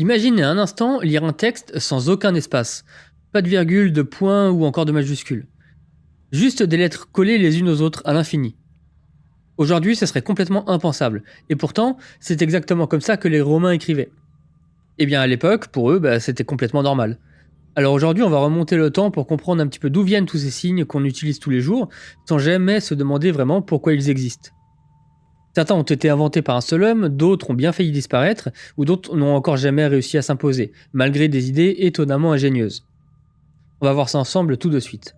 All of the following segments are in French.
Imaginez un instant lire un texte sans aucun espace. Pas de virgule, de point ou encore de majuscule. Juste des lettres collées les unes aux autres à l'infini. Aujourd'hui, ce serait complètement impensable. Et pourtant, c'est exactement comme ça que les Romains écrivaient. Eh bien, à l'époque, pour eux, c'était complètement normal. Alors aujourd'hui, on va remonter le temps pour comprendre un petit peu d'où viennent tous ces signes qu'on utilise tous les jours, sans jamais se demander vraiment pourquoi ils existent. Certains ont été inventés par un seul homme, d'autres ont bien failli disparaître, ou d'autres n'ont encore jamais réussi à s'imposer, malgré des idées étonnamment ingénieuses. On va voir ça ensemble tout de suite.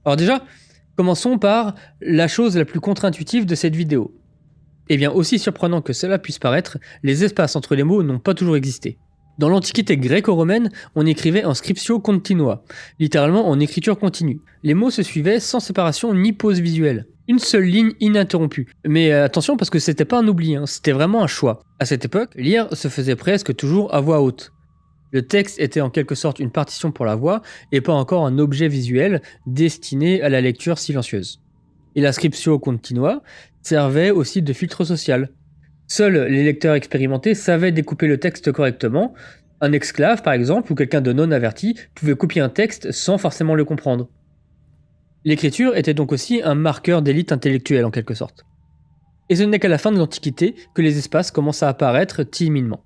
Alors déjà, commençons par la chose la plus contre-intuitive de cette vidéo. Eh bien, aussi surprenant que cela puisse paraître, les espaces entre les mots n'ont pas toujours existé. Dans l'Antiquité gréco-romaine, on écrivait en scriptio continua, littéralement en écriture continue. Les mots se suivaient sans séparation ni pause visuelle. Une seule ligne ininterrompue. Mais attention parce que c'était pas un oubli, c'était vraiment un choix. À cette époque, lire se faisait presque toujours à voix haute. Le texte était en quelque sorte une partition pour la voix et pas encore un objet visuel destiné à la lecture silencieuse. Et la scriptio continua servait aussi de filtre social. Seuls les lecteurs expérimentés savaient découper le texte correctement. Un esclave, par exemple, ou quelqu'un de non averti, pouvait copier un texte sans forcément le comprendre. L'écriture était donc aussi un marqueur d'élite intellectuelle en quelque sorte. Et ce n'est qu'à la fin de l'Antiquité que les espaces commencent à apparaître timidement.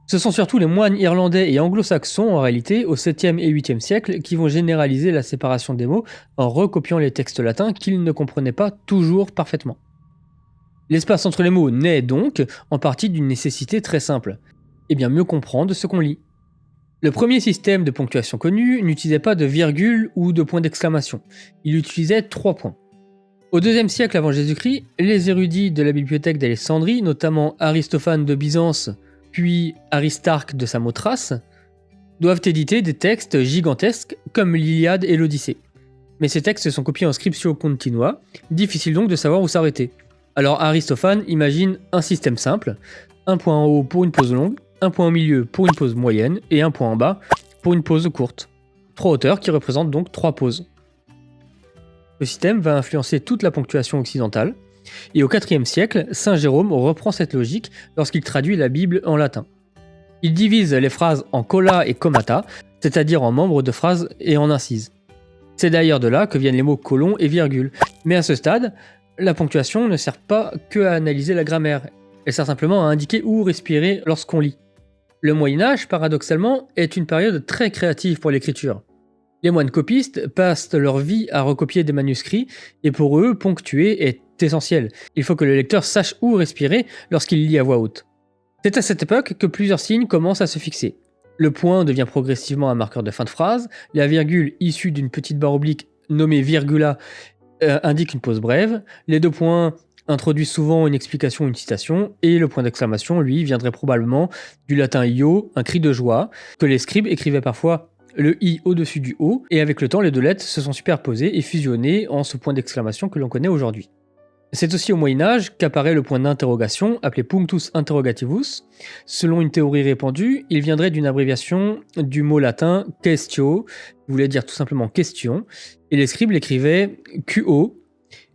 Ce sont surtout les moines irlandais et anglo-saxons en réalité au 7e et 8e siècle qui vont généraliser la séparation des mots en recopiant les textes latins qu'ils ne comprenaient pas toujours parfaitement. L'espace entre les mots naît donc en partie d'une nécessité très simple, et bien mieux comprendre ce qu'on lit. Le premier système de ponctuation connu n'utilisait pas de virgule ou de point d'exclamation, il utilisait 3 points. Au 2e siècle avant Jésus-Christ, les érudits de la bibliothèque d'Alexandrie, notamment Aristophane de Byzance, puis Aristarque de Samothrace, doivent éditer des textes gigantesques comme l'Iliade et l'Odyssée. Mais ces textes sont copiés en scriptio continua, difficile donc de savoir où s'arrêter. Alors Aristophane imagine un système simple, un point en haut pour une pause longue, un point au milieu pour une pause moyenne et un point en bas pour une pause courte. 3 hauteurs qui représentent donc 3 pauses. Ce système va influencer toute la ponctuation occidentale, et au IVe siècle, Saint Jérôme reprend cette logique lorsqu'il traduit la Bible en latin. Il divise les phrases en colla et commata, c'est-à-dire en membres de phrases et en incises. C'est d'ailleurs de là que viennent les mots colon et virgule. Mais à ce stade, la ponctuation ne sert pas que à analyser la grammaire, elle sert simplement à indiquer où respirer lorsqu'on lit. Le Moyen-Âge, paradoxalement, est une période très créative pour l'écriture. Les moines copistes passent leur vie à recopier des manuscrits, et pour eux, ponctuer est essentiel. Il faut que le lecteur sache où respirer lorsqu'il lit à voix haute. C'est à cette époque que plusieurs signes commencent à se fixer. Le point devient progressivement un marqueur de fin de phrase, la virgule issue d'une petite barre oblique nommée virgula indique une pause brève, les 2 points introduisent souvent une explication ou une citation, et le point d'exclamation, lui, viendrait probablement du latin io, un cri de joie, que les scribes écrivaient parfois le i au-dessus du o, et avec le temps, les 2 lettres se sont superposées et fusionnées en ce point d'exclamation que l'on connaît aujourd'hui. C'est aussi au Moyen-Âge qu'apparaît le point d'interrogation, appelé punctus interrogativus. Selon une théorie répandue, il viendrait d'une abréviation du mot latin quaestio, qui voulait dire tout simplement question, et les scribes l'écrivaient QO,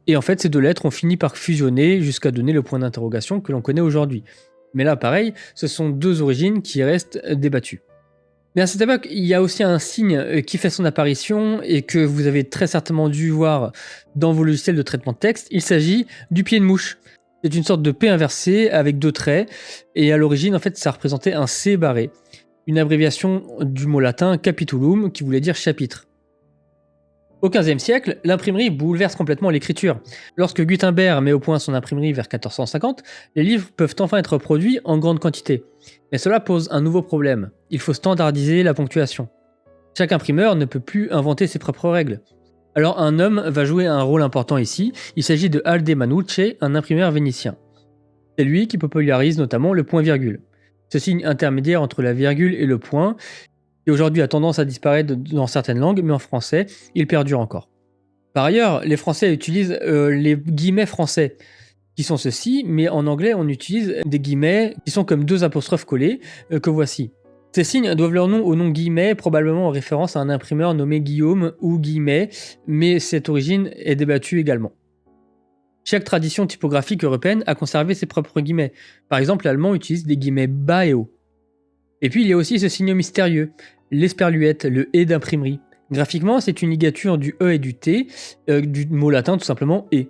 et en fait ces 2 lettres ont fini par fusionner jusqu'à donner le point d'interrogation que l'on connaît aujourd'hui. Mais là, pareil, ce sont 2 origines qui restent débattues. Mais à cette époque, il y a aussi un signe qui fait son apparition et que vous avez très certainement dû voir dans vos logiciels de traitement de texte. Il s'agit du pied de mouche. C'est une sorte de P inversé avec 2 traits et à l'origine, en fait, ça représentait un C barré, une abréviation du mot latin capitulum qui voulait dire chapitre. Au XVe siècle, l'imprimerie bouleverse complètement l'écriture. Lorsque Gutenberg met au point son imprimerie vers 1450, les livres peuvent enfin être produits en grande quantité. Mais cela pose un nouveau problème. Il faut standardiser la ponctuation. Chaque imprimeur ne peut plus inventer ses propres règles. Alors un homme va jouer un rôle important ici, il s'agit de Alde Manucci, un imprimeur vénitien. C'est lui qui popularise notamment le point-virgule. Ce signe intermédiaire entre la virgule et le point, qui aujourd'hui a tendance à disparaître dans certaines langues, mais en français, il perdure encore. Par ailleurs, les Français utilisent les guillemets français, qui sont ceux-ci, mais en anglais, on utilise des guillemets qui sont comme 2 apostrophes collées, que voici. Ces signes doivent leur nom au nom Guillemet, probablement en référence à un imprimeur nommé Guillaume ou Guillemet, mais cette origine est débattue également. Chaque tradition typographique européenne a conservé ses propres guillemets. Par exemple, l'allemand utilise des guillemets bas et hauts. Et puis il y a aussi ce signe mystérieux, l'esperluette, le « et » d'imprimerie. Graphiquement, c'est une ligature du E et du T, du mot latin tout simplement « et ».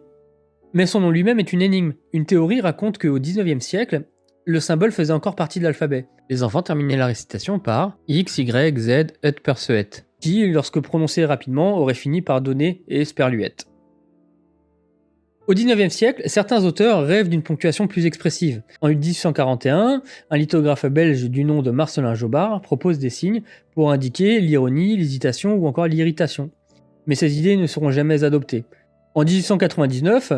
Mais son nom lui-même est une énigme. Une théorie raconte qu'au XIXe siècle, le symbole faisait encore partie de l'alphabet. Les enfants terminaient la récitation par X, Y, Z, et perceet, qui, lorsque prononcé rapidement, aurait fini par donner esperluette. Au XIXe siècle, certains auteurs rêvent d'une ponctuation plus expressive. En 1841, un lithographe belge du nom de Marcelin Jobard propose des signes pour indiquer l'ironie, l'hésitation ou encore l'irritation. Mais ces idées ne seront jamais adoptées. En 1899,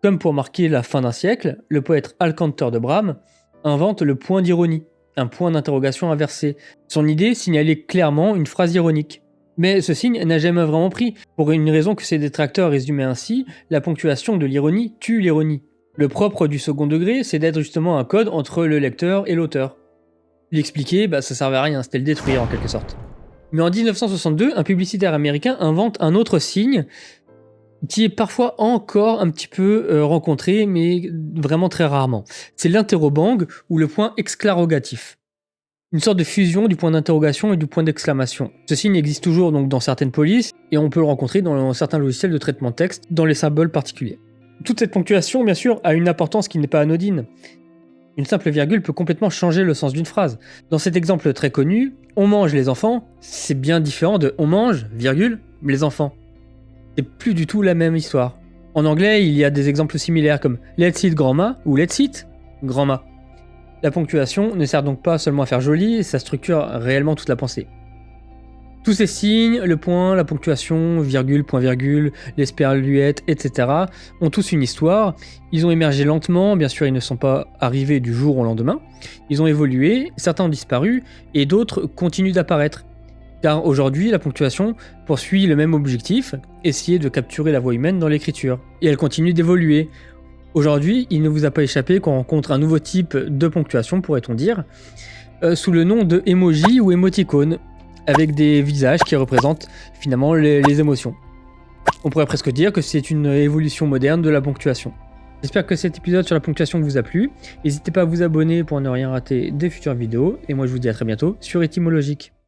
comme pour marquer la fin d'un siècle, le poète Alcantor de Brahme invente le point d'ironie, un point d'interrogation inversé. Son idée signalait clairement une phrase ironique. Mais ce signe n'a jamais vraiment pris, pour une raison que ses détracteurs résumaient ainsi, la ponctuation de l'ironie tue l'ironie. Le propre du second degré, c'est d'être justement un code entre le lecteur et l'auteur. L'expliquer, ça servait à rien, c'était le détruire en quelque sorte. Mais en 1962, un publicitaire américain invente un autre signe qui est parfois encore un petit peu rencontré, mais vraiment très rarement. C'est l'interrobang ou le point exclarogatif. Une sorte de fusion du point d'interrogation et du point d'exclamation. Ce signe existe toujours donc dans certaines polices, et on peut le rencontrer dans certains logiciels de traitement de texte, dans les symboles particuliers. Toute cette ponctuation, bien sûr, a une importance qui n'est pas anodine. Une simple virgule peut complètement changer le sens d'une phrase. Dans cet exemple très connu, on mange les enfants, c'est bien différent de on mange, virgule, les enfants. C'est plus du tout la même histoire. En anglais, il y a des exemples similaires comme let's eat grandma ou let's eat grandma. La ponctuation ne sert donc pas seulement à faire joli, ça structure réellement toute la pensée. Tous ces signes, le point, la ponctuation, virgule, point virgule, l'esperluette, etc. ont tous une histoire. Ils ont émergé lentement, bien sûr ils ne sont pas arrivés du jour au lendemain. Ils ont évolué, certains ont disparu et d'autres continuent d'apparaître. Car aujourd'hui, la ponctuation poursuit le même objectif, essayer de capturer la voix humaine dans l'écriture. Et elle continue d'évoluer. Aujourd'hui, il ne vous a pas échappé qu'on rencontre un nouveau type de ponctuation, pourrait-on dire, sous le nom de emoji ou émoticône, avec des visages qui représentent finalement les émotions. On pourrait presque dire que c'est une évolution moderne de la ponctuation. J'espère que cet épisode sur la ponctuation vous a plu. N'hésitez pas à vous abonner pour ne rien rater des futures vidéos. Et moi je vous dis à très bientôt sur Etymologique.